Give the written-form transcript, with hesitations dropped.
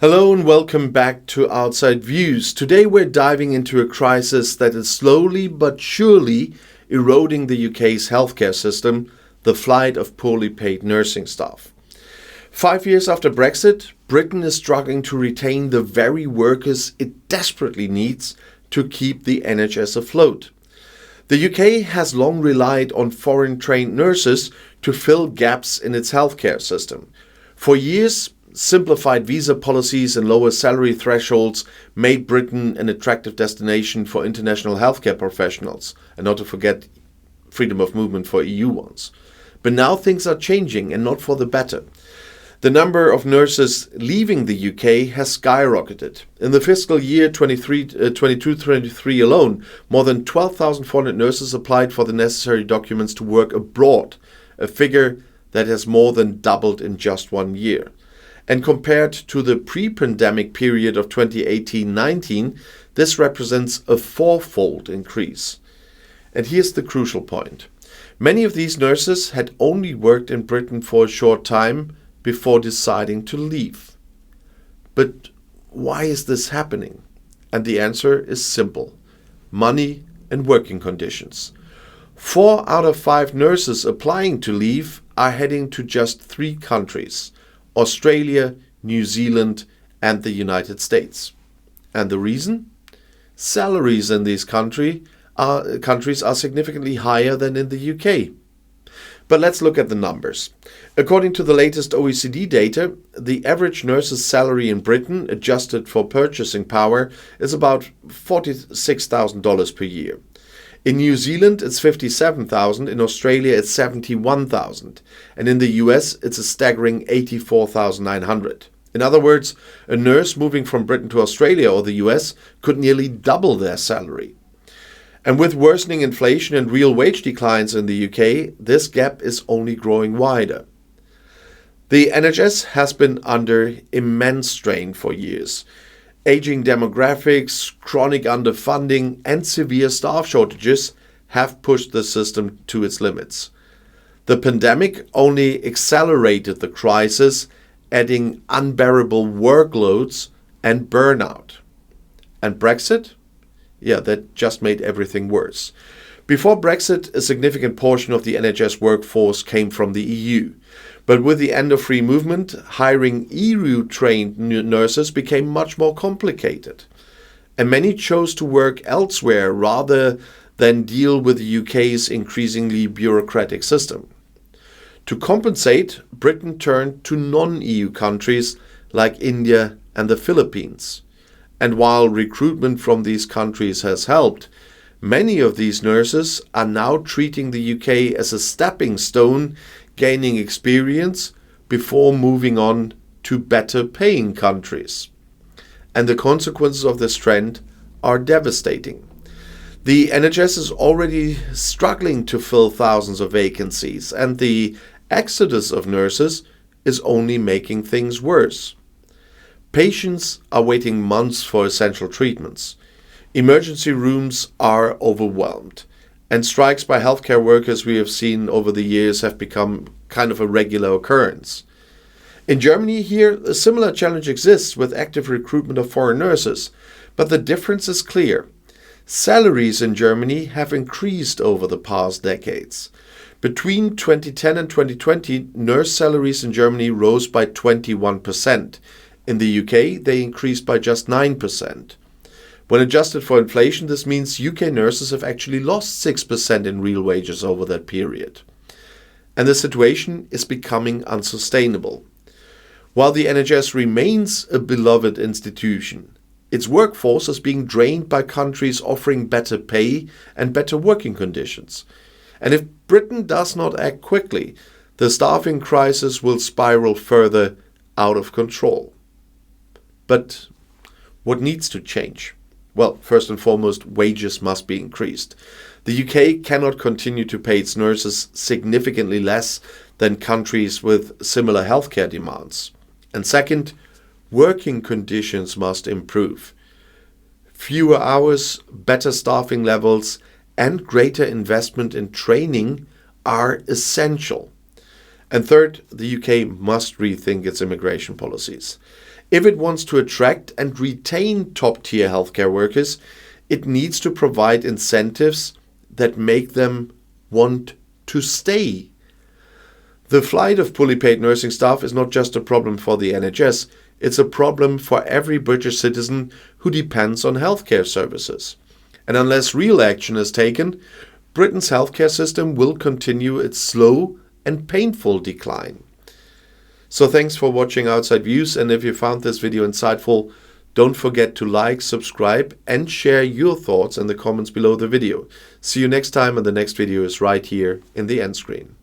Hello and welcome back to Outside Views. Today we're diving into a crisis that is slowly but surely eroding the UK's healthcare system, the flight of poorly paid nursing staff. 5 years after Brexit, Britain is struggling to retain the very workers it desperately needs to keep the NHS afloat. The UK has long relied on foreign-trained nurses to fill gaps in its healthcare system. For years, simplified visa policies and lower salary thresholds made Britain an attractive destination for international healthcare professionals, and not to forget freedom of movement for EU ones. But now things are changing, and not for the better. The number of nurses leaving the UK has skyrocketed. In the fiscal year 22-23 alone, more than 12,400 nurses applied for the necessary documents to work abroad, a figure that has more than doubled in just 1 year. And compared to the pre-pandemic period of 2018-19, this represents a fourfold increase. And here's the crucial point. Many of these nurses had only worked in Britain for a short time before deciding to leave. But why is this happening? And the answer is simple: money and working conditions. 4 out of 5 nurses applying to leave are heading to just 3 countries: Australia, New Zealand, and the United States. And the reason? Salaries in these countries are significantly higher than in the UK. But let's look at the numbers. According to the latest OECD data, the average nurse's salary in Britain, adjusted for purchasing power, is about $46,000 per year. In New Zealand, it's $57,000. In Australia, it's $71,000. And in the US, it's a staggering $84,900. In other words, a nurse moving from Britain to Australia or the US could nearly double their salary. And with worsening inflation and real wage declines in the UK, this gap is only growing wider. The NHS has been under immense strain for years. Aging demographics, chronic underfunding, and severe staff shortages have pushed the system to its limits. The pandemic only accelerated the crisis, adding unbearable workloads and burnout. And Brexit? Yeah, that just made everything worse. Before Brexit, a significant portion of the NHS workforce came from the EU. But with the end of free movement, hiring EU-trained nurses became much more complicated. And many chose to work elsewhere rather than deal with the UK's increasingly bureaucratic system. To compensate, Britain turned to non-EU countries like India and the Philippines. And while recruitment from these countries has helped, many of these nurses are now treating the UK as a stepping stone, gaining experience before moving on to better paying countries. And the consequences of this trend are devastating. The NHS is already struggling to fill thousands of vacancies, and the exodus of nurses is only making things worse. Patients are waiting months for essential treatments. Emergency rooms are overwhelmed. And strikes by healthcare workers we have seen over the years have become kind of a regular occurrence. In Germany here, a similar challenge exists with active recruitment of foreign nurses. But the difference is clear. Salaries in Germany have increased over the past decades. Between 2010 and 2020, nurse salaries in Germany rose by 21%. In the UK, they increased by just 9%. When adjusted for inflation, this means UK nurses have actually lost 6% in real wages over that period. And the situation is becoming unsustainable. While the NHS remains a beloved institution, its workforce is being drained by countries offering better pay and better working conditions. And if Britain does not act quickly, the staffing crisis will spiral further out of control. But what needs to change? Well, first and foremost, wages must be increased. The UK cannot continue to pay its nurses significantly less than countries with similar healthcare demands. And second, working conditions must improve. Fewer hours, better staffing levels, and greater investment in training are essential. And third, the UK must rethink its immigration policies. If it wants to attract and retain top-tier healthcare workers, it needs to provide incentives that make them want to stay. The flight of poorly paid nursing staff is not just a problem for the NHS, it's a problem for every British citizen who depends on healthcare services. And unless real action is taken, Britain's healthcare system will continue its slow and painful decline. So thanks for watching Outside Views, and if you found this video insightful, don't forget to like, subscribe and share your thoughts in the comments below the video. See you next time, and the next video is right here in the end screen.